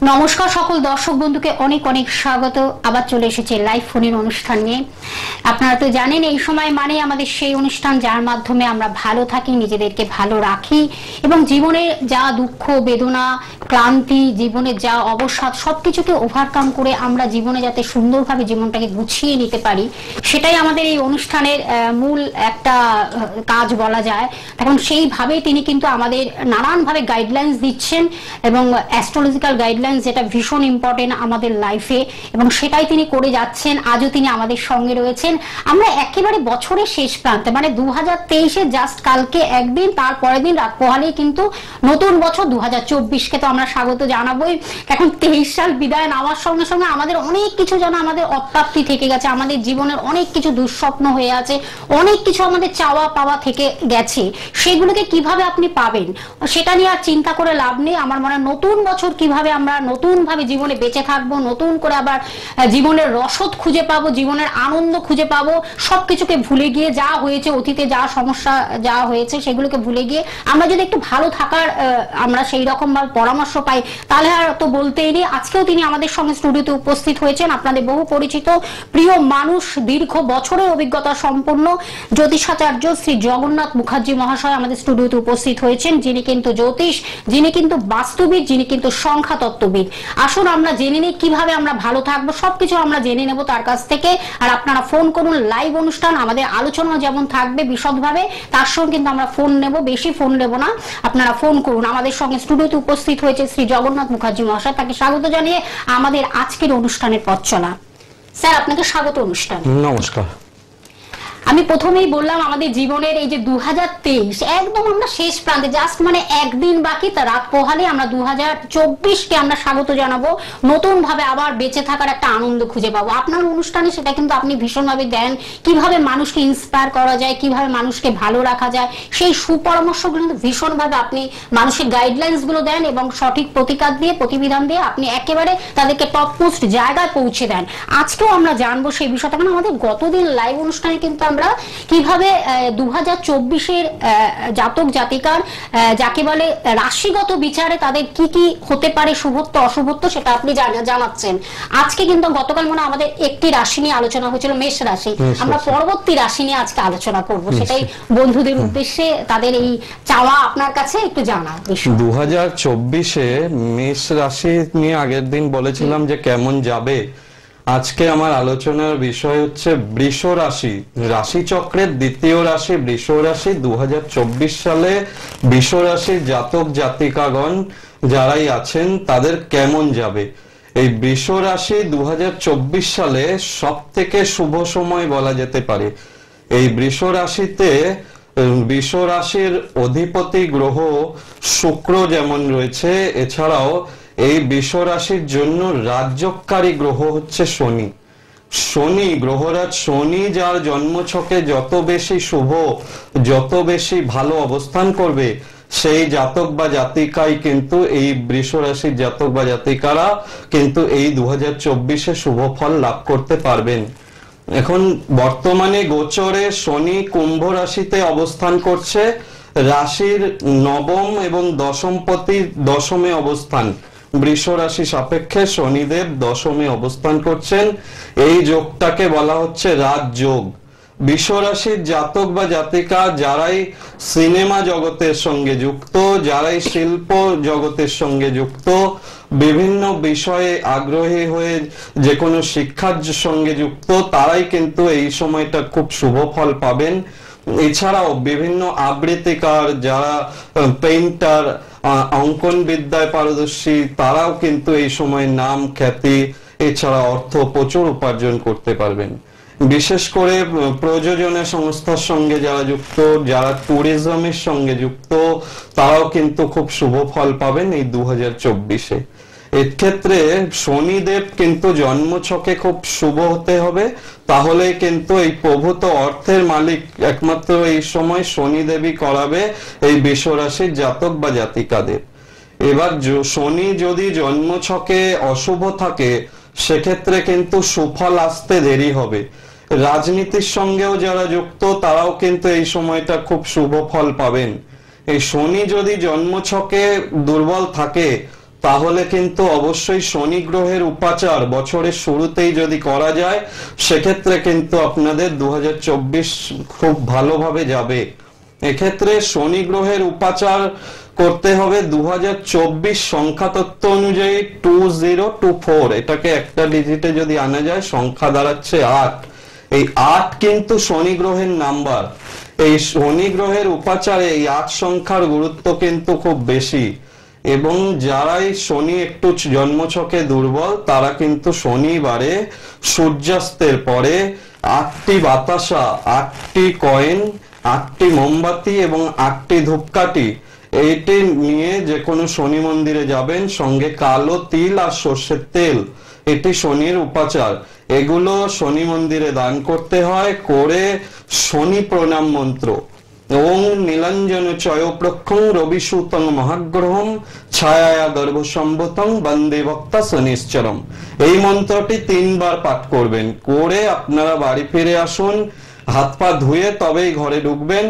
নমস্কার সকল দর্শক বন্ধুকে অনেক অনেক স্বাগত। আবার চলে এসেছে লাইভ ফোনের অনুষ্ঠান নিয়ে। আপনারা তো জানেন এই সময় মানে আমাদের সেই অনুষ্ঠান যার মাধ্যমে আমরা ভালো থাকি, নিজেদেরকে ভালো রাখি এবং জীবনে যা দুঃখ বেদনা ক্লান্তি, জীবনে যা অবসাদ সবকিছুকে ওভারকাম করে আমরা জীবনে যাতে সুন্দরভাবে জীবনটাকে গুছিয়ে নিতে পারি, সেটাই আমাদের এই অনুষ্ঠানের মূল একটা কাজ বলা যায়। এখন সেইভাবেই তিনি কিন্তু আমাদের নানানভাবে গাইডলাইন্স দিচ্ছেন এবং অ্যাস্ট্রোলজিক্যাল গাইডলাইন্স যেটা ভীষণ ইম্পর্টেন্ট আমাদের লাইফে, এবং সেটাই তিনি করে যাচ্ছেন। আজও তিনি আমাদের সঙ্গে রয়েছেন। আমরা একেবারে বছরের শেষ প্রান্তে, মানে 2023-এ জাস্ট কালকে একদিন, তারপরের দিন রাত পোহালেই কিন্তু নতুন বছর 2024-কে তো আমরা স্বাগত জানাবোই। এখন 23 সাল বিদায় নেওয়ার সঙ্গে সঙ্গে আমাদের অনেক কিছু যেন আমাদের অপ্রাপ্তি থেকে গেছে, আমাদের জীবনের অনেক কিছু দুঃস্বপ্ন হয়ে আছে, অনেক কিছু আমাদের চাওয়া পাওয়া থেকে গেছে। সেগুলোকে কিভাবে আপনি পাবেন সেটা নিয়ে আর চিন্তা করে লাভ নেই। আমার মনে হয় নতুন বছর কিভাবে আমরা নতুন ভাবে জীবনে বেঁচে থাকবো, নতুন করে আবার জীবনের রসদ খুঁজে পাবো, জীবনের আনন্দ খুঁজে পাবো, সবকিছুকে ভুলে গিয়ে যা হয়েছে অতীতে, যা সমস্যা যা হয়েছে সেগুলোকে ভুলে গিয়ে আমরা যদি একটু ভালো থাকার আমরা সেই রকম ভাবে পরামর্শ পাই, তাহলে আর তো বলতেই নেই। আজকেও তিনি আমাদের সঙ্গে স্টুডিওতে উপস্থিত হয়েছেন, আপনাদের বহু পরিচিত প্রিয় মানুষ, দীর্ঘ বছরের অভিজ্ঞতা সম্পন্ন জ্যোতিষাচার্য শ্রী জগন্নাথ মুখার্জি মহাশয় আমাদের স্টুডিওতে উপস্থিত হয়েছেন, যিনি কিন্তু জ্যোতিষ, যিনি কিন্তু বাস্তুবিদ, যিনি কিন্তু সংখ্যা তত্ত্ববিদ। আসুন আমরা জেনে নিই কিভাবে আমরা ভালো থাকবো, সবকিছু আমরা জেনে নেব তার কাছ থেকে। আর আপনারা ফোন করুন, লাইভ অনুষ্ঠান, আমাদের আলোচনা যেমন থাকবে বিশদভাবে, তার সঙ্গে কিন্তু আমরা ফোন নেব, বেশি ফোন নেব না। আপনারা ফোন করুন। আমাদের সঙ্গে স্টুডিওতে উপস্থিত হয়েছে শ্রী জগন্নাথ মুখার্জি মহাশয়, তাকে স্বাগত জানিয়ে আমাদের আজকের অনুষ্ঠানের পথ চলা। স্যার, আপনাকে স্বাগত অনুষ্ঠানে। নমস্কার। আমি প্রথমেই বললাম আমাদের জীবনের এই যে 2023 একদম আমরা শেষ প্রান্তে, জাস্ট মানে একদিন বাকি, তার রাত পোহালে আমরা 2024-কে আমরা স্বাগত জানাবো, নতুন ভাবে আবার বেঁচে থাকার একটা আনন্দ খুঁজে পাবো। আপনার অনুষ্ঠানে সেটা কিন্তু আপনি ভীষণভাবে দেন, কিভাবে মানুষকে ইন্সপায়ার করা যায়, কিভাবে মানুষকে ভালো রাখা যায়, সেই সুপরামর্শগুলো কিন্তু ভীষণভাবে আপনি মানুষের গাইডলাইন্স গুলো দেন এবং সঠিক প্রতিকার দিয়ে, প্রতিবিধান দিয়ে আপনি একেবারে তাদেরকে টপ মোস্ট জায়গায় পৌঁছে দেন। আজকেও আমরা জানবো সেই বিষয়টা, কারণ আমাদের গতদিন লাইভ অনুষ্ঠানে কিন্তু আমরা কিভাবে 2024-এর জাতক জাতিকার যাকে বলে রাশিগত বিচারে তাদের কি কি হতে পারে, শুভত্ব অশুভত্ব, সেটা আপনি জানাচ্ছেন। আজকে কিন্তু গতকাল মনে আমাদের একটি রাশি নিয়ে আলোচনা হয়েছিল, মেষ রাশি। আমরা পরবর্তী রাশি নিয়ে আজকে আলোচনা করব, সেটাই বন্ধুদের উদ্দেশ্যে তাদের এই চাওয়া আপনার কাছে একটু জানা। 2024-এ মেষ রাশি নিয়ে আগের দিন বলেছিলাম যে কেমন যাবে। আজকে আমার আলোচনার বিষয় হচ্ছে বৃষ রাশি, রাশি চক্রের দ্বিতীয় রাশি বৃষ রাশি। 2024 সালে বৃষ রাশির জাতক জাতিকাগণ যারাই আছেন তাদের কেমন যাবে। এই বৃষ রাশি 2024 সালে সব থেকে শুভ সময় বলা যেতে পারে। এই বৃষ রাশিতে বৃষ রাশির অধিপতি গ্রহ শুক্র যেমন রয়েছে, এছাড়াও এই বৃষ রাশির জন্য রাজ্যকারী গ্রহ হচ্ছে শনি। শনি গ্রহরাজ শনি যার জন্মছকে যত বেশি শুভ, যত বেশি ভালো অবস্থান করবে, সেই জাতক বা জাতিকাই কিন্তু এই বৃষ রাশির জাতক বা জাতিকারা কিন্তু এই 2024-এ শুভ ফল লাভ করতে পারবেন। এখন বর্তমানে গোচরে শনি কুম্ভ রাশিতে অবস্থান করছে, রাশির নবম এবং দশমপতির দশমে অবস্থান। বৃষ রাশি সাপেক্ষে শনিদেব দশমে অবস্থান করছেন। এই যোগটাকে বলা হচ্ছে রাজযোগ। বৃষ রাশির জাতক বা জাতিকা যারাই সিনেমা জগতের সঙ্গে যুক্ত, যারাই শিল্প জগতের সঙ্গে যুক্ত, বিভিন্ন বিষয়ে আগ্রহী হয়ে যে কোনো শিক্ষার সঙ্গে যুক্ত, তারাই কিন্তু এই সময়টা খুব শুভ ফল পাবেন। এছাড়াও বিভিন্ন আবৃত্তিকার, যারা পেইন্টার, অঙ্কন বিদ্যায় পারদর্শী, তারাও কিন্তু এই সময় নাম খ্যাতি এছাড়া অর্থ প্রচুর উপার্জন করতে পারবেন। বিশেষ করে প্রযোজনা সংস্থার সঙ্গে যারা যুক্ত, যারা ট্যুরিজমের সঙ্গে যুক্ত, তারাও কিন্তু খুব শুভ ফল পাবেন এই 2024-এ। এক্ষেত্রে শনিদেব কিন্তু জন্মছকে খুব শুভ হতে হবে, তাহলে কিন্তু এই প্রভূত অর্থের মালিক একমাত্র এই সময় শনিদেবই করাবে এই বৃষ রাশির জাতক বা জাতিকাদের। এবার শনি যদি জন্মছকে অশুভ থাকে, সেক্ষেত্রে কিন্তু সুফল আসতে দেরি হবে। রাজনীতির সঙ্গেও যারা যুক্ত, তারাও কিন্তু এই সময়টা খুব শুভ ফল পাবেন। এই শনি যদি জন্মছকে দুর্বল থাকে, তাহলে কিন্তু অবশ্যই শনি গ্রহের উপাচার বছরের শুরুতেই যদি করা যায়, সেক্ষেত্রে কিন্তু আপনাদের 2024 খুব ভালোভাবে যাবে। এক্ষেত্রে শনি গ্রহের উপাচার করতে হবে 2024 সংখ্যা তত্ত্ব অনুযায়ী 2024, এটাকে একটা ডিজিটে যদি আনা যায় সংখ্যা দাঁড়াচ্ছে 8। এই 8 কিন্তু শনি গ্রহের নাম্বার। এই শনি গ্রহের উপাচারে এই 8 সংখ্যার গুরুত্ব কিন্তু খুব বেশি, এবং যারাই শনি একটু জন্মছকে দুর্বল তারা কিন্তু শনিবারে সূর্যাস্তের পরে 8টি বাতাসা, 8টি কয়েন, 8টি মোমবাতি এবং 8টি ধূপকাঠি এইটি নিয়ে যে কোনো শনি মন্দিরে যাবেন, সঙ্গে কালো তিল আর সর্ষের তেল, এটি শনির উপাচার। এগুলো শনি মন্দিরে দান করতে হয়, করে শনি প্রণাম মন্ত্র ওং নীলাঞ্জন চয়প্রক্ষং রবিসূতং মহাগ্রহম ছায়া গর্ভসম্ভূতং বন্দে ভক্তা শনিশ্চরম, এই মন্ত্রটি 3 বার পাঠ করবেন। করে আপনারা বাড়ি ফিরে আসুন, হাত পা ধুয়ে তবেই ঘরে ঢুকবেন।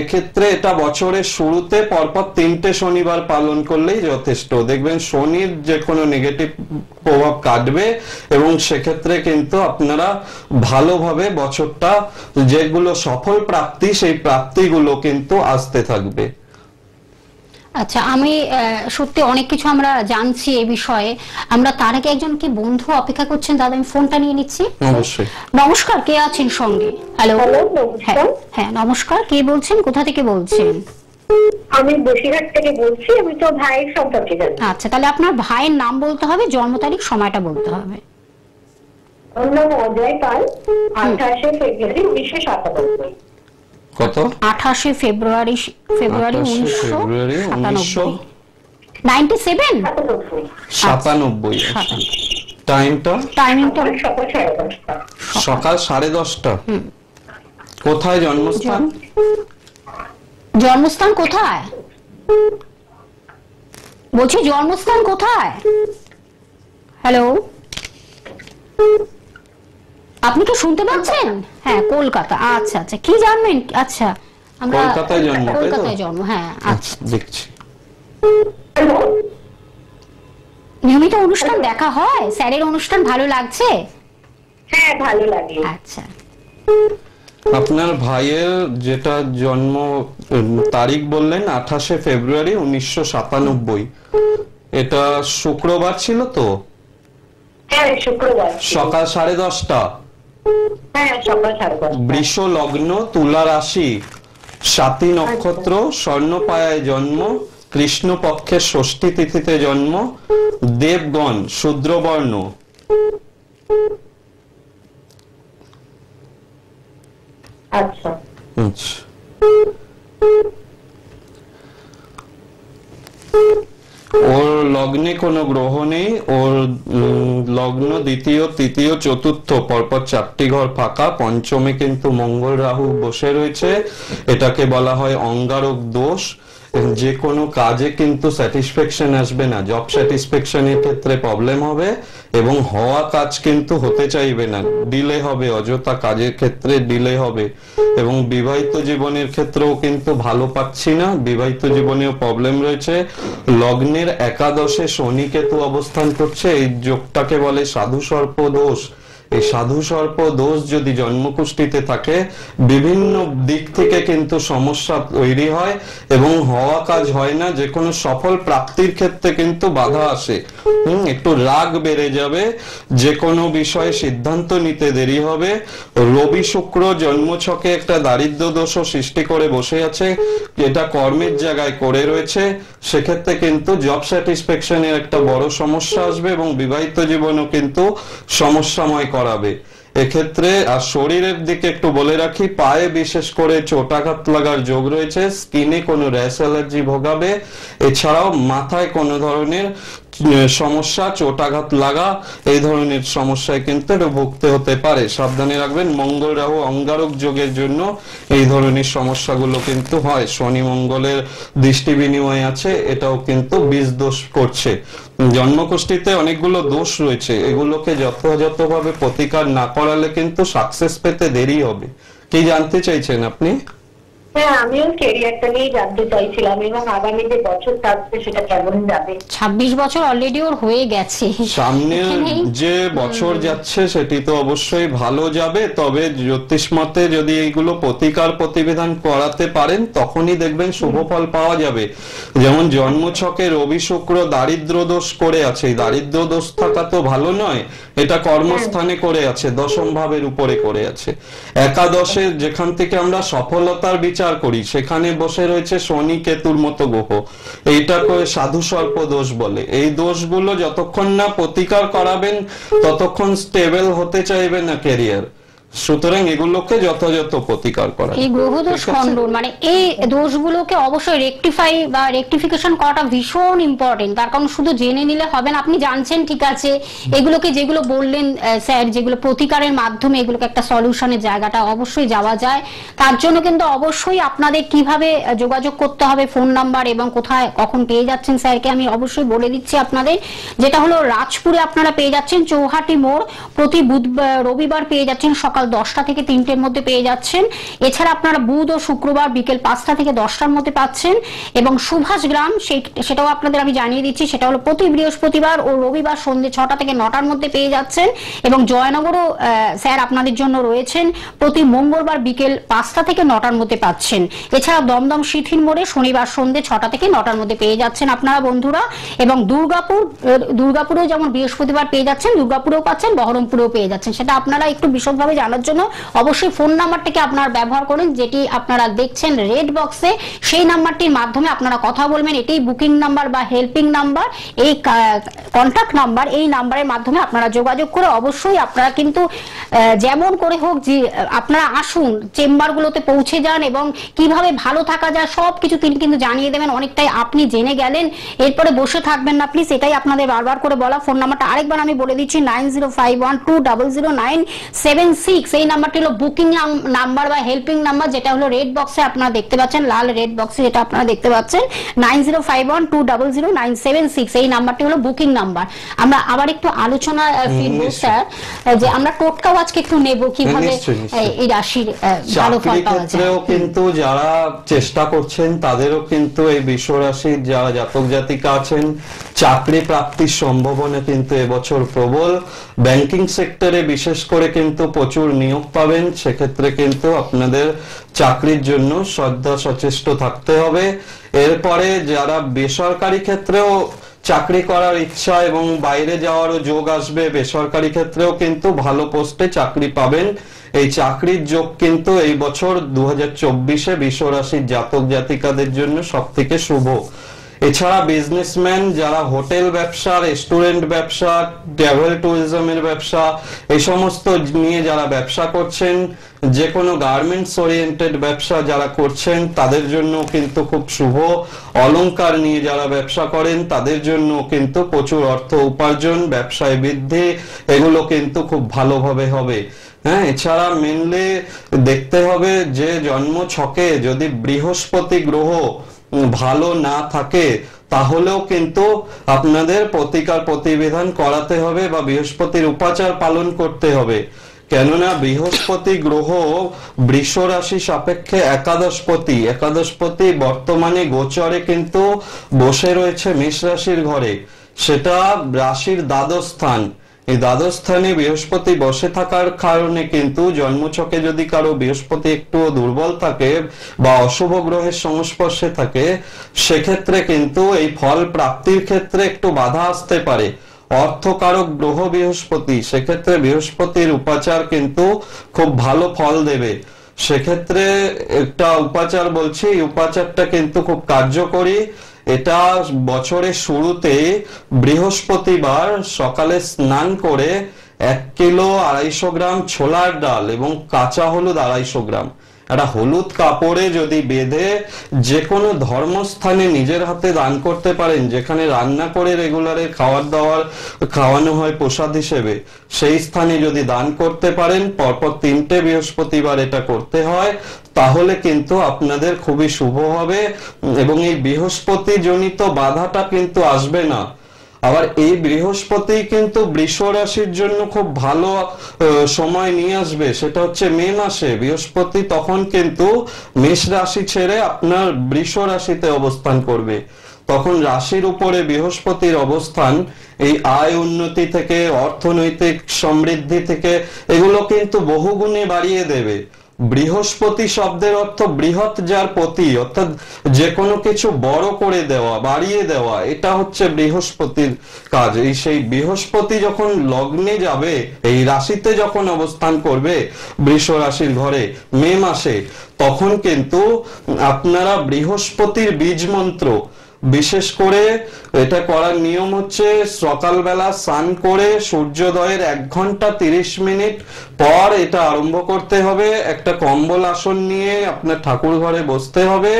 এক্ষেত্রে এটা বছরের শুরুতে পরপর 3টে শনিবার পালন করলেই যথেষ্ট। দেখবেন শনির যে কোনো নেগেটিভ প্রভাব কাটবে, এবং সেক্ষেত্রে কিন্তু আপনারা ভালোভাবে বছরটা, যেগুলো সফল প্রাপ্তি, সেই প্রাপ্তিগুলো কিন্তু আসতে থাকবে। আচ্ছা, আমি সত্যি অনেক কিছু আমরা জানছি এই বিষয়ে। আমরা তার আগে একজন কি বন্ধু অপেক্ষা করছেন, দাদা আমি ফোনটা নিয়ে নিচ্ছি। অবশ্যই। নমস্কার, কে আছেন সঙ্গে? হ্যালো। নমস্কার। হ্যাঁ নমস্কার, কে বলছেন, কোথা থেকে বলছেন? আমি বসিরহাট থেকে বলছি, আমি তো ভাইয়ের সম্পর্কে জানি। আচ্ছা, তাহলে আপনার ভাইয়ের নাম বলতে হবে, জন্ম তারিখ, সময়টা বলতে হবে। ওর নাম অজয় পাল, 28শে ফেব্রুয়ারি 1997। কত? 28শে ফেব্রুয়ারি 1997। 97। টাইমটা? টাইমিংটা সকাল 10:30। সকাল 10:30। কোথায় জন্মস্থান? জন্মস্থান কোথায় বলছি, জন্মস্থান কোথায়? হ্যালো, আপনি কি শুনতে পাচ্ছেন? হ্যাঁ, কলকাতা। আচ্ছা আচ্ছা, কি জানবেন? আচ্ছা, আমরা কলকাতায় জন্ম, তাই তো? কলকাতায় জন্ম, হ্যাঁ। আচ্ছা, দেখছি। নিয়মিত অনুষ্ঠান দেখা হয়? স্যারের অনুষ্ঠান ভালো লাগছে? হ্যাঁ, ভালো লাগে। আচ্ছা, আপনার ভাইয়ের যেটা জন্ম তারিখ বললেন 28শে ফেব্রুয়ারি 1997, এটা শুক্রবার ছিল তো? হ্যাঁ, শুক্রবার। সকাল 10:30। হ্যাঁ, সকাল 10:30। বৃষ লগ্ন, তুলা রাশি, স্বাতী নক্ষত্র, স্বর্ণপায়ায় জন্ম, কৃষ্ণ পক্ষের ষষ্ঠী তিথিতে জন্ম, দেবগণ, শূদ্রবর্ণ। আচ্ছা। ওর লগ্নে কোনো গ্রহ নেই। ওর লগ্ন দ্বিতীয়, তৃতীয়, চতুর্থ পরপর 4টি ঘর ফাঁকা। পঞ্চমে কিন্তু মঙ্গল রাহু বসে রয়েছে। এটাকে বলা হয় অঙ্গারক দোষ। যে কোনো কাজে কিন্তু স্যাটিসফ্যাকশন আসবে না, জব স্যাটিসফ্যাকশনের ক্ষেত্রে প্রবলেম হবে, এবং হওয়া কাজ কিন্তু হতে চাইবে না, ডিলে হবে, অযথা কাজের ক্ষেত্রে ডিলে হবে। এবং বিবাহিত জীবনের ক্ষেত্রেও কিন্তু ভালো পাচ্ছি না, বিবাহিত জীবনেও প্রবলেম রয়েছে। লগ্নের একাদশে শনি কেতু অবস্থান করছে, এই যোগটাকে বলে সাধু সর্প দোষ। এই সাধু সর্প দোষ যদি জন্মকুষ্ঠিতে থাকে, বিভিন্ন দিক থেকে কিন্তু সমস্যা তৈরি হয় এবং হওয়া কাজ হয় না। যে কোনো সফল প্রাপ্তির ক্ষেত্রে কিন্তু বাধা আসে। একটু রাগ বেড়ে যাবে, যে কোনো বিষয়ে সিদ্ধান্ত নিতে দেরি হবে। রবি শুক্র জন্মছকে একটা দারিদ্র দোষও সৃষ্টি করে বসে আছে, এটা কর্মের জায়গায় করে রয়েছে। সেক্ষেত্রে কিন্তু জব স্যাটিসফ্যাকশনের একটা বড় সমস্যা আসবে, এবং বিবাহিত জীবনও কিন্তু সমস্যাময় করাবে এক্ষেত্রে। আর শরীরের দিকে একটু বলে রাখি, পায়ে বিশেষ করে চোটাঘাত লাগার যোগ রয়েছে, স্কিনে কোনো র্যাশ অ্যালার্জি ভোগাবে, এছাড়াও মাথায় কোনো ধরনের সমস্যা, চোটাঘাত লাগা, এই ধরনের সমস্যায় কিন্তু এটা ভুগতে হতে পারে। সাবধানে রাখবেন। মঙ্গল রাহু অঙ্গারক যোগের জন্য এই ধরনের সমস্যাগুলো কিন্তু হয়। শনি মঙ্গলের দৃষ্টি বিনিময় আছে, এটাও কিন্তু বীজ দোষ করছে। জন্মকুষ্ঠিতে অনেকগুলো দোষ রয়েছে, এগুলোকে যথাযথভাবে প্রতিকার না করালে কিন্তু সাকসেস পেতে দেরি হবে। কি জানতে চাইছেন আপনি? হ্যাঁ, আমিও ক্যারিয়ারটা নিয়ে জানতে চাইছিলাম এবং আগামী যে বছর থাকবে সেটা কেমন যাবে। 26 বছর অলরেডি ওর হয়ে গেছে, সামনে যে বছর যাচ্ছে সেটি তো অবশ্যই ভালো যাবে, তবে জ্যোতিষ মতে যদি এইগুলো প্রতিকার প্রতিবিধান করাতে পারেন তখনই দেখবেন শুভ ফল পাওয়া যাবে। যেমন জন্মছকে রবি শুক্র দারিদ্র দোষ করে আছে, দারিদ্র দোষ থাকা তো ভালো নয়, এটা কর্মস্থানে করে আছে, দশম ভাবের উপরে করে আছে। একাদশে যেখান থেকে আমরা সফলতার বিচার করি সেখানে বসে রয়েছে শনি কেতুর মতো গ্রহ, এইটাকে সাধু সর্প দোষ বলে। এই দোষগুলো যতক্ষণ না প্রতিকার করাবেন ততক্ষণ স্টেবল হতে চাইবে না ক্যারিয়ার, সুতরাং এগুলোকে যথাযথ প্রতিকার করা। এই গ্রহদোষ খণ্ডন মানে এই দোষগুলোকে অবশ্যই রেকটিফাই বা রেকটিফিকেশন করাটা ভীষণ ইম্পর্টেন্ট। তার কারণ শুধু জেনে নিলে হবে না, আপনি জানছেন ঠিক আছে, এগুলোকে যেগুলো বললেন স্যার, যেগুলো প্রতিকারের মাধ্যমে এগুলোকে একটা সলিউশনের জায়গাটা অবশ্যই যাওয়া যায়। তার জন্য কিন্তু অবশ্যই আপনাদের কিভাবে যোগাযোগ করতে হবে, ফোন নাম্বার এবং কোথায় কখন পেয়ে যাচ্ছেন স্যারকে আমি অবশ্যই বলে দিচ্ছি আপনাদের। যেটা হলো রাজপুরে আপনারা পেয়ে যাচ্ছেন চৌহাটি মোড়, প্রতি রবিবার পেয়ে যাচ্ছেন সকাল 10টা থেকে 3টের মধ্যে পেয়ে যাচ্ছেন। এছাড়া আপনারা বুধ ও শুক্রবার বিকেল 5টা থেকে 10টার মধ্যে পাচ্ছেন। এবং সুভাষ গ্রাম সেটাও আপনাদের আমি জানিয়ে দিচ্ছি, সেটা হলো প্রতি বৃহস্পতিবার ও রবিবার সন্ধ্যে 6টা থেকে 9টার মধ্যে পেয়ে যাচ্ছেন। এবং জয়নগরও স্যার আপনাদের জন্য রয়েছেন, প্রতি মঙ্গলবার বিকেল 5টা থেকে 9টার মধ্যে পাচ্ছেন। এছাড়া দমদম শিথির মোড়ে শনিবার সন্ধ্যে 6টা থেকে 9টার মধ্যে পেয়ে যাচ্ছেন আপনারা বন্ধুরা। এবং দুর্গাপুরেও যেমন বৃহস্পতিবার পেয়ে যাচ্ছেন, দুর্গাপুরেও পাচ্ছেন, বহরমপুরেও পেয়ে যাচ্ছেন। সেটা আপনারা একটু বিশদভাবে জানার জন্য অবশ্যই ফোন নাম্বারটিকে আপনারা ব্যবহার করেন, যেটি আপনারা দেখছেন রেড বক্সে, সেই নাম্বারটির মাধ্যমে আপনারা কথা বলবেন। এটাই বুকিং নাম্বার বা হেল্পিং নাম্বার, এই কন্ট্যাক্ট নাম্বার, এই নাম্বারের মাধ্যমে আপনারা যোগাযোগ করে অবশ্যই আপনারা কিন্তু যেমন করে হোক যে আপনারা আসুন, চেম্বারগুলোতে পৌঁছে যান এবং কিভাবে ভালো থাকা যায় সবকিছু তিনি কিন্তু জানিয়ে দেবেন। অনেকটাই আপনি জেনে গেলেন, এরপরে বসে থাকবেন না প্লিজ, এটাই আপনাদের বারবার করে বলা। ফোন নাম্বারটা আরেকবার আমি বলে দিচ্ছি, 9051200976। এই নাম্বারটি হলো বুকিং নাম্বার বা হেল্পিং নাম্বার, যেটা হলো রেড বক্সে আপনারা দেখতে পাচ্ছেন, লাল রেড বক্সে যেটা আপনারা দেখতে পাচ্ছেন, 9051200976। এই নাম্বারটি হলো বুকিং নাম্বার। আমরা আবার একটু আলোচনা ফিরবো স্যার, যে আমরা টোটকাও আজকে একটু নেব কিভাবে এই রাশির ভালো ফল পাওয়া যায়। কিন্তু যারা চেষ্টা করছেন তাদেরও কিন্তু এই বৃষ রাশির যারা জাতক জাতিকা আছেন চাকরি প্রাপ্তির সম্ভাবনা কিন্তু এবছর প্রবল। ব্যাংকিং সেক্টরে বিশেষ করে কিন্তু প্রচুর নিয়োগ পাবেন, সেক্ষেত্রে কিন্তু আপনাদের চাকরির জন্য শ্রদ্ধা সচেষ্ট থাকতে হবে। এরপরে যারা বেসরকারি ক্ষেত্রেও চাকরি করার ইচ্ছা এবং বাইরে যাওয়ারও যোগ আসবে, বেসরকারি ক্ষেত্রেও কিন্তু ভালো পোস্টে চাকরি পাবেন। এই চাকরির যোগ কিন্তু এই বছর 2024-এ বৃষ রাশির জাতক জাতিকাদের জন্য সবথেকে শুভ। এছাড়া বিজনেসম্যান যারা হোটেল ব্যবসা, রেস্টুরেন্ট ব্যবসা, ট্রাভেল ট্যুরিজমের ব্যবসা, এই সমস্ত নিয়ে যারা ব্যবসা করছেন, যে কোনো গার্মেন্টস ওরিয়েন্টেড ব্যবসা যারা করছেন তাদের জন্য কিন্তু খুব শুভ। অলংকার নিয়ে যারা ব্যবসা করেন তাদের জন্য কিন্তু প্রচুর অর্থ উপার্জন, ব্যবসায় বৃদ্ধি, এগুলো কিন্তু খুব ভালোভাবে হবে। হ্যাঁ, এছাড়া মেনলি দেখতে হবে যে জন্ম ছকে যদি বৃহস্পতি গ্রহ ভালো না থাকে তাহলেও কিন্তু আপনাদের প্রতিকার প্রতিবিধান করাতে হবে বা বৃহস্পতির উপাচার পালন করতে হবে। কেননা বৃহস্পতি গ্রহ বৃষ রাশি সাপেক্ষে একাদশপতি বর্তমানে গোচরে কিন্তু বসে রয়েছে মেষ রাশির ঘরে, সেটা রাশির দ্বাদশ স্থান। এই দ্বাদশ স্থানে বৃহস্পতি বসে থাকার কারণে কিন্তু জন্মছকে যদি কারো বৃহস্পতি একটু দুর্বল থাকে বা অশুভ গ্রহের সংস্পর্শে থাকে, সেক্ষেত্রে কিন্তু এই ফল প্রাপ্তির ক্ষেত্রে একটু বাধা আসতে পারে। অর্থকারক গ্রহ বৃহস্পতি, সেক্ষেত্রে বৃহস্পতির উপাচার কিন্তু খুব ভালো ফল দেবে। সেক্ষেত্রে একটা উপাচার বলছি, এই উপাচারটা কিন্তু খুব কার্যকরী। এটা বছরের শুরুতে বৃহস্পতিবার সকালে স্নান করে 1 কিলো 250 গ্রাম ছোলার ডাল এবং কাঁচা হলুদ 250 গ্রাম একটা হলুদ কাপড়ে যদি বেঁধে যে কোনো ধর্মস্থানে নিজের হাতে দান করতে পারেন, যেখানে রান্না করে রেগুলারে খাওয়ানো হয় প্রসাদ হিসেবে, সেই স্থানে যদি দান করতে পারেন, পরপর 3টে বৃহস্পতিবার এটা করতে হয়, তাহলে কিন্তু আপনাদের খুবই শুভ হবে এবং এই বৃহস্পতি জনিত বাধাটা কিন্তু আসবে না। আবার এই বৃহস্পতি কিন্তু বৃষ রাশির জন্য খুব ভালো সময় নিয়ে আসবে, সেটা হচ্ছে মে মাসে। বৃহস্পতি তখন কিন্তু মেষ রাশি ছেড়ে আপনার বৃষ রাশিতে অবস্থান করবে। তখন রাশির উপরে বৃহস্পতির অবস্থান এই আয় উন্নতি থেকে, অর্থনৈতিক সমৃদ্ধি থেকে এগুলো কিন্তু বহুগুণে বাড়িয়ে দেবে। বৃহস্পতি শব্দের অর্থ বৃহৎ, যার পতি, অর্থাৎ যে কোনো কিছু বড় করে দেওয়া, বাড়িয়ে দেওয়া, এটা হচ্ছে বৃহস্পতির কাজ। এই সেই বৃহস্পতি যখন লগ্নে যাবে, এই রাশিতে যখন অবস্থান করবে বৃষ রাশির ঘরে মে মাসে, তখন কিন্তু আপনারা বৃহস্পতির বীজ মন্ত্র, বিশেষ করে এটা করার নিয়ম হচ্ছে সকালবেলা স্নান করে সূর্যোদয়ের 1 ঘন্টা 30 মিনিট পর এটা আরম্ভ করতে হবে। একটা কম্বল আসন নিয়ে আপনার ঠাকুর ঘরে বসতে হবে।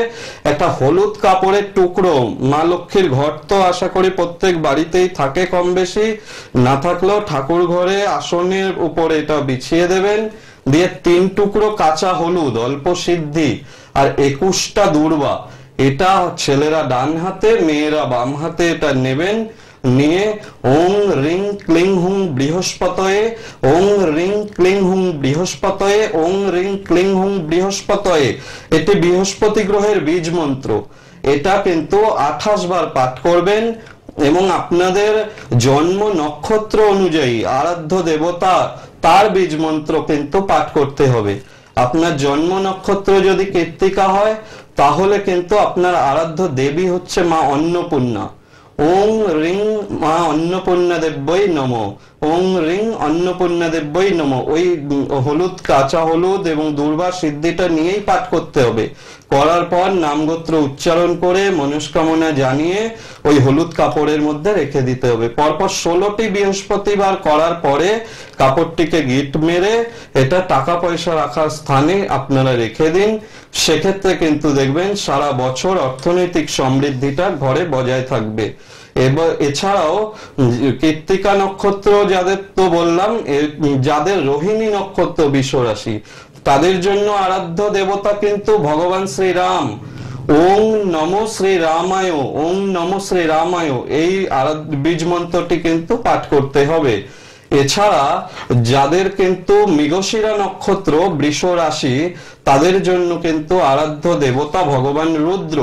একটা হলুদ কাপড়ের টুকরো, মা লক্ষ্মীর ঘর তো আশা করি প্রত্যেক বাড়িতেই থাকে কম বেশি, না থাকলেও ঠাকুর ঘরে আসনের উপরে এটা বিছিয়ে দেবেন। দিয়ে 3 টুকরো কাঁচা হলুদ, অল্প সিদ্ধি, আর 21টা দূর্বা, এটা ছেলেরা ডান হাতে, মেয়েরা বাম হাতে এটা নেবেন। নিয়ে ওং রিং ক্লিং হুং বৃহস্পতয়ে, ওং রিং ক্লিং হুং বৃহস্পতয়ে, ওং রিং ক্লিং হুং বৃহস্পতয়ে, এটি বৃহস্পতি গ্রহের বীজ মন্ত্র। এটা কিন্তু 28 বার পাঠ করবেন। এবং আপনাদের জন্ম নক্ষত্র অনুযায়ী আরাধ্য দেবতা, তার বীজ মন্ত্র কিন্তু পাঠ করতে হবে। আপনার জন্ম নক্ষত্র যদি কৃত্তিকা হয়, তাহলে কিন্তু আপনার আরাধ্য দেবী হচ্ছে মা অন্নপূর্ণা। ওং রিং মা অন্নপূর্ণা দেব্যই নমঃ, ওং রিং অন্নপূর্ণা দেব্যই নমঃ। ওই হলুদ, কাঁচা হলুদ এবং দুর্বা সিদ্ধিটা নিয়েই পাঠ করতে হবে। করার পর নামগোত্র উচ্চারণ করে মনস্কামনা জানিয়ে ওই হলুদ কাপড়ের মধ্যে রেখে দিতে হবে। পরপর 16টি বৃহস্পতিবার করার পরে কাপড়টিকে গিট মেরে এটা টাকা পয়সা রাখার স্থানে আপনারা রেখে দিন। সেক্ষেত্রে কিন্তু দেখবেন সারা বছর অর্থনৈতিক সমৃদ্ধিটা ঘরে বজায় থাকবে। এবার এছাড়াও কৃত্তিকা নক্ষত্র যাদের তো বললাম, যাদের রোহিণী নক্ষত্র বৃষ রাশি, তাদের জন্য আরাধ্য দেবতা কিন্তু ভগবান শ্রীরাম। ওং নমো শ্রী রামায়, ওং নমো শ্রী রামায়, এই বীজ মন্ত্রটি কিন্তু পাঠ করতে হবে। এছাড়া যাদের কিন্তু মৃগশিরা নক্ষত্র বৃষ রাশি, তাদের জন্য কিন্তু আরাধ্য দেবতা ভগবান রুদ্র।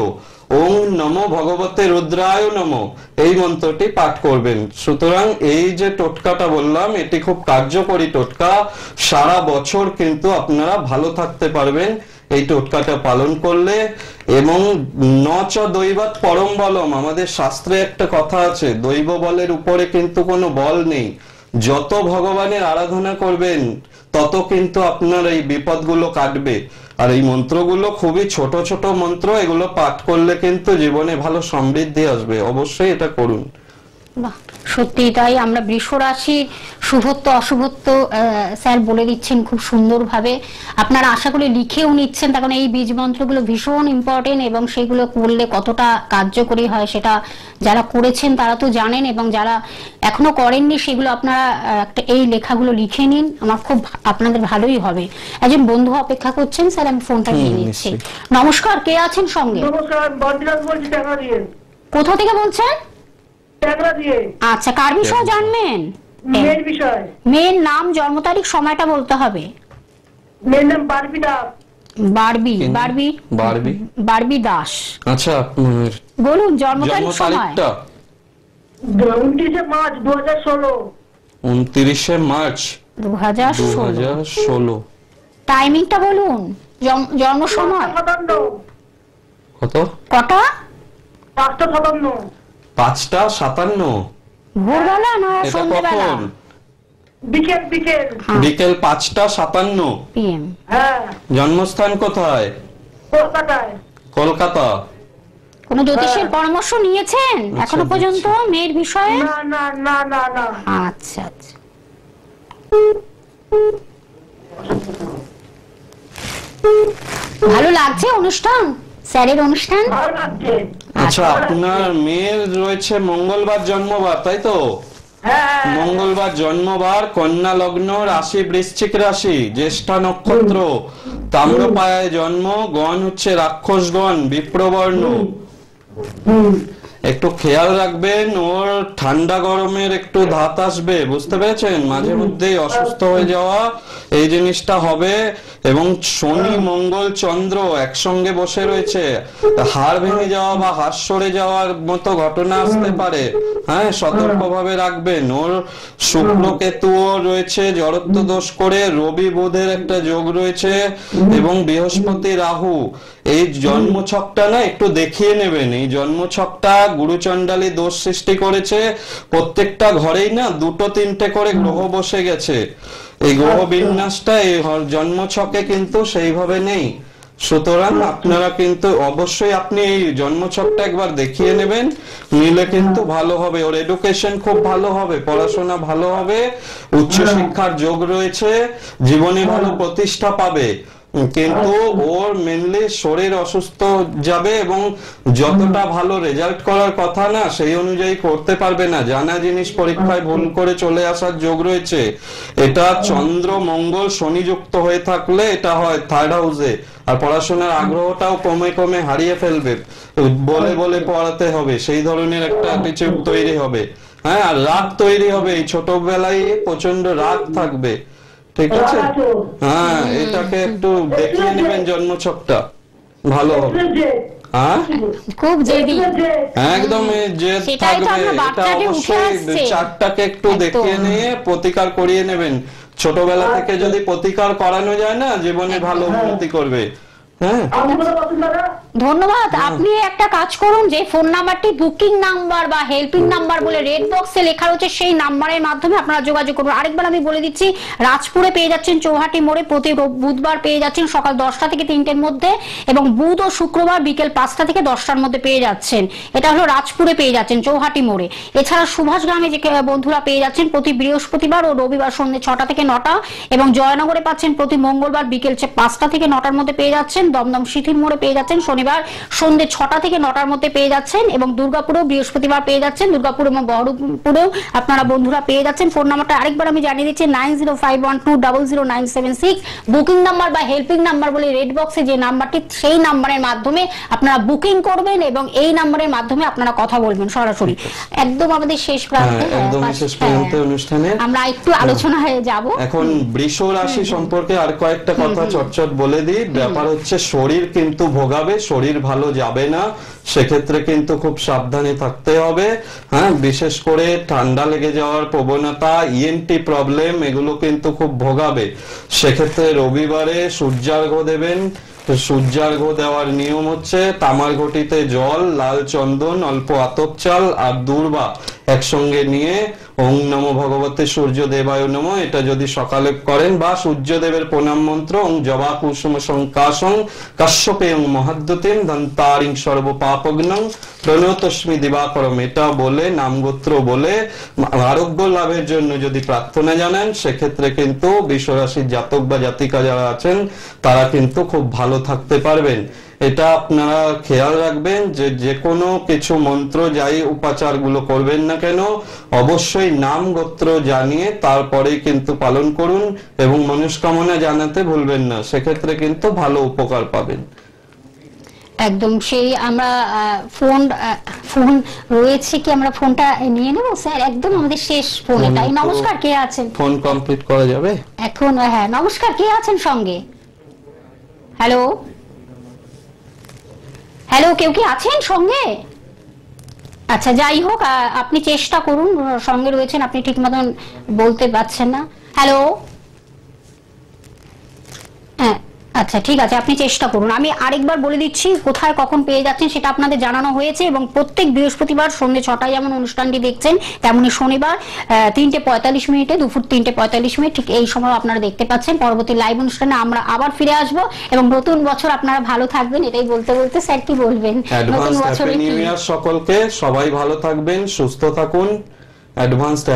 ওং নমো ভগবতে রুদ্রায় নমঃ, এই মন্ত্রটি পাঠ করবেন। সুতরাং এই যে টোটকাটা বললাম, এটি খুব কার্যকরী টোটকা। সারা বছর কিন্তু আপনারা ভালো থাকতে পারবেন এই টোটকাটা পালন করলে। এবং নচ দৈবাৎ পরম বলম, আমাদের শাস্ত্রে একটা কথা আছে, দৈব বলের উপরে কিন্তু কোনো বল নেই। যত ভগবানের আরাধনা করবেন তত কিন্তু আপনার এই বিপদগুলো কাটবে। আর এই মন্ত্রগুলো খুবই ছোট ছোট মন্ত্র, এগুলো পাঠ করলে কিন্তু জীবনে ভালো সমৃদ্ধি আসবে। অবশ্যই এটা করুন। বাহ, সত্যি তাই। আমরা বৃষ রাশির শুভত্ব অশুভত্ব স্যার বলে দিচ্ছেন খুব সুন্দরভাবে। আপনারা আশা করি লিখেও নিচ্ছেন, কারণ এই বীজ মন্ত্রগুলো ভীষণ ইম্পর্টেন্ট এবং সেগুলো করলে কতটা কার্যকরী হয় সেটা যারা করেছেন তারা তো জানেন, এবং যারা এখনো করেননি সেগুলো আপনারা একটা এই লেখাগুলো লিখে নিন। আমার খুব আপনাদের ভালোই হবে। একজন বন্ধু অপেক্ষা করছেন, স্যার আমি ফোনটা নিয়ে নিচ্ছি। নমস্কার, কে আছেন সঙ্গে? নমস্কার, বদ্রীনাথ বলছি, টাকা দিয়ে। কোথা থেকে বলছেন? টাকা দিয়ে। আচ্ছা, কার বিষয়ে জানবেন? মেয়ের বিষয়। মেয়ের নাম, জন্ম তারিখ, সময়টা বলতে হবে। মেয়ের নাম Barbie Das. Barbie Barbie Barbie Barbie Das. আচ্ছা, বলুন জন্ম তারিখ, সময়। 29 মার্চ 2016। 29 মার্চ 2016। টাইমিংটা বলুন, জন্ম সময়। 57। কত? কটা? 5:57। 5:57। ভোরবেলা না সন্ধ্যেবেলা? বিকেল বিকেল। বিকেল 5:57 PM। হ্যাঁ। জন্মস্থান কোথায়? কলকাতায়। কলকাতা। কোন জ্যোতিষের পরামর্শ নিয়েছেন এখনো পর্যন্ত মেয়ের বিষয়ে? না না না না না। আচ্ছা আচ্ছা। ভালো লাগছে অনুষ্ঠান, স্যারের অনুষ্ঠান? ভালো লাগছে। আচ্ছা, আপনার মেয়ের রয়েছে মঙ্গলবার জন্মবার, তাই তো? হ্যাঁ। মঙ্গলবার জন্মবার, কন্যা লগ্ন, রাশি বৃশ্চিক রাশি, জ্যেষ্ঠা নক্ষত্র, তাম্রপায়ায় জন্ম, গণ হচ্ছে রাক্ষসগণ, বিপ্রবর্ণ। একটু খেয়াল রাখবেন, ওর ঠান্ডা গরমের একটু ধাত আসবে, বুঝতে পেরেছেন? মাঝে মধ্যেই অসুস্থ হয়ে যাওয়া এই জিনিসটা হবে। এবং শনি মঙ্গল চন্দ্র একসঙ্গে বসে রয়েছে, হাড় ভেঙে যাওয়া বা হাড় সরে যাওয়ার মতো ঘটনা আসতে পারে। হ্যাঁ, সতর্কভাবে রাখবেন। ওর শুক্র কেতুও রয়েছে জড়ত্ব দোষ করে, রবি বুধের একটা যোগ রয়েছে এবং বৃহস্পতি রাহু। এই জন্মছকটা না একটু দেখিয়ে নেবেন। এই জন্মছকটা গুরুচণ্ডালী দোষ সৃষ্টি করেছে। প্রত্যেকটা ঘরেই না 2-3টে করে গ্রহ বসে গেছে। এই গ্রহ বিন্যাসটা এই জন্মছকে কিন্তু সেইভাবে নেই। সুতরাং আপনারা কিন্তু অবশ্যই আপনি এই জন্মছকটা একবার দেখিয়ে নেবেন, নিলে কিন্তু ভালো হবে। ওর এডুকেশন খুব ভালো হবে, পড়াশোনা ভালো হবে, উচ্চশিক্ষার যোগ রয়েছে, জীবনে ভালো প্রতিষ্ঠা পাবে। কিন্তু ওর মেনলি শরীর অসুস্থ যাবে এবং যতটা ভালো রেজাল্ট করার কথা না সেই অনুযায়ী করতে পারবে না। জানা জিনিস পরীক্ষায় ভুল করে চলে আসার যোগ রয়েছে। এটা চন্দ্র মঙ্গল শনি যুক্ত হয়ে থাকলে এটা হয় থার্ড হাউসে। আর পড়াশোনার আগ্রহটাও কমে কমে হারিয়ে ফেলবে, বলে বলে পড়াতে হবে, সেই ধরনের একটা অ্যাটিটিউড তৈরি হবে। হ্যাঁ, আর রাগ তৈরি হবে, এই ছোটবেলায় প্রচন্ড রাগ থাকবে। ঠিক আছে? হ্যাঁ, এটাকে একটু দেখিয়ে নেবেন জন্মছকটা, ভালো হবে। হ্যাঁ, খুব জেদি, একদম জেদ থাকবে। এটা অবশ্যই চারটাকে একটু দেখিয়ে নিয়ে প্রতিকার করিয়ে নেবেন। ছোটবেলা থেকে যদি প্রতিকার করানো যায় না, জীবনে ভালো উন্নতি করবে। হ্যাঁ, ধন্যবাদ। আপনি একটা কাজ করুন, যে ফোন নাম্বারটি বুকিং নাম্বার বা হেল্পিং নাম্বার বলে রেড বক্সে লেখা রয়েছে, সেই নাম্বারের মাধ্যমে আপনারা যোগাযোগ করুন। আরেকবার আমি বলে দিচ্ছি, রাজপুরে পেয়ে যাচ্ছেন চৌহাটি মোড়ে, প্রতি বুধবার পেয়ে যাচ্ছেন সকাল 10টা থেকে 3টের মধ্যে, এবং বুধ ও শুক্রবার বিকেল 5টা থেকে 10টার মধ্যে পেয়ে যাচ্ছেন। এটা হলো রাজপুরে পেয়ে যাচ্ছেন চৌহাটি মোড়ে। এছাড়া সুভাষ গ্রামে যে বন্ধুরা পেয়ে যাচ্ছেন প্রতি বৃহস্পতিবার ও রবিবার সন্ধ্যে 6টা থেকে 9টা, এবং জয়নগরে পাচ্ছেন প্রতি মঙ্গলবার বিকেল 5টা থেকে 9টার মধ্যে পেয়ে যাচ্ছেন। দমদম শিথির মোড়ে পেয়ে যাচ্ছেন শনিবার সন্ধ্যে 6টা থেকে 9টার মধ্যে পেয়ে যাচ্ছেন, এবং দুর্গাপুরেও বৃহস্পতিবার পেয়ে যাচ্ছেন। দুর্গাপুর এবং বহরমপুরেও আপনারা বন্ধুরা পেয়ে যাচ্ছেন। ফোন নাম্বারটা আরেকবার আমি জানিয়ে দিচ্ছি, 9051200976। বুকিং নাম্বার বা হেল্পিং নাম্বার বলে রেড বক্সে যে নাম্বারটি, সেই নাম্বারের মাধ্যমে আপনারা বুকিং করবেন এবং এই নাম্বারের মাধ্যমে আপনারা কথা বলবেন সরাসরি। একদম আমাদের শেষ প্রান্তে, একদম শেষ প্রান্তে অনুষ্ঠানে আমরা একটু আলোচনায় যাব। এখন বৃষ রাশি সম্পর্কে আর কয়েকটা কথা চটচট বলে দিই। ব্যাপার হচ্ছে, শরীর কিন্তু ভোগাবে, শরীর ভালো যাবে না, সেক্ষেত্রে কিন্তু খুব সাবধানে থাকতে হবে। হ্যাঁ, বিশেষ করে ঠান্ডা লেগে যাওয়ার প্রবণতা, ইএনটি প্রবলেম, এগুলো কিন্তু খুব ভোগাবে। সেক্ষেত্রে রবিবারে সূর্যার্ঘ্য দেবেন। সূর্যার্ঘ্য দেওয়ার নিয়ম হচ্ছে, তামার ঘটিতে জল, লাল চন্দন, অল্প আতপ চাল আর দূর্বা একসঙ্গে নিয়ে ওং নমো ভগবতে সূর্য দেবায় নমঃ, এটা যদি সকালে করেন, বা সূর্যদেবের প্রণাম মন্ত্র ওং জবা কুসুম সংকাশং কাশ্যপেয়ং মহাদ্যতিম দন্তারিং সর্ব পাপগ্নং প্রণতস্মি দিবাকরম, এটা বলে নামগোত্র বলে আরোগ্য লাভের জন্য যদি প্রার্থনা জানান, সেক্ষেত্রে কিন্তু বৃষ রাশির জাতক বা জাতিকা যারা আছেন তারা কিন্তু খুব ভালো থাকতে পারবেন। এটা আপনারা খেয়াল রাখবেন যে যে কোনো কিছু মন্ত্র যাই উপাচার গুলো করবেন না কেন, অবশ্যই নাম গোত্র জানিয়ে তারপরেই কিন্তু পালন করুন এবং মনস্কামনা জানাতে ভুলবেন না, সেক্ষেত্রে কিন্তু ভালো উপকার পাবেন। একদম। সেই আমরা ফোন রয়েছে কি, আমরা ফোনটা নিয়ে নেব স্যার? একদম আমাদের শেষ ফোন এটাই। নমস্কার, কে আছেন? ফোন কমপ্লিট করা যাবে এখন? হ্যাঁ, নমস্কার, কে আছেন সঙ্গে? হ্যালো হ্যালো, কেউ কি আছেন সঙ্গে? আচ্ছা, যাই হোক, আপনি চেষ্টা করুন, সঙ্গে রয়েছেন, আপনি ঠিক মতন বলতে পারছেন না। হ্যালো, হ্যাঁ, আচ্ছা ঠিক আছে, আপনি চেষ্টা করুন। আমি আরেকবার বলে দিচ্ছি, কোথায় কখন পেয়ে যাচ্ছেন সেটা আপনাদের জানানো হয়েছে, এবং প্রত্যেক বৃহস্পতিবার সন্ধ্যে 6টায় যেমন অনুষ্ঠানটি দেখছেন, তেমনি শনিবার 3:45 দুপুর 3:45, ঠিক এই সময় আপনারা দেখতে পাচ্ছেন। পরবর্তী লাইভ অনুষ্ঠানে আমরা আবার ফিরে আসব, এবং নতুন বছর আপনারা ভালো থাকবেন, এটাই বলতে বলতে স্যার কি বলবেন? নতুন বছরে সকলকে, সবাই ভালো থাকবেন, সুস্থ থাকুন। অ্যাডভান্সড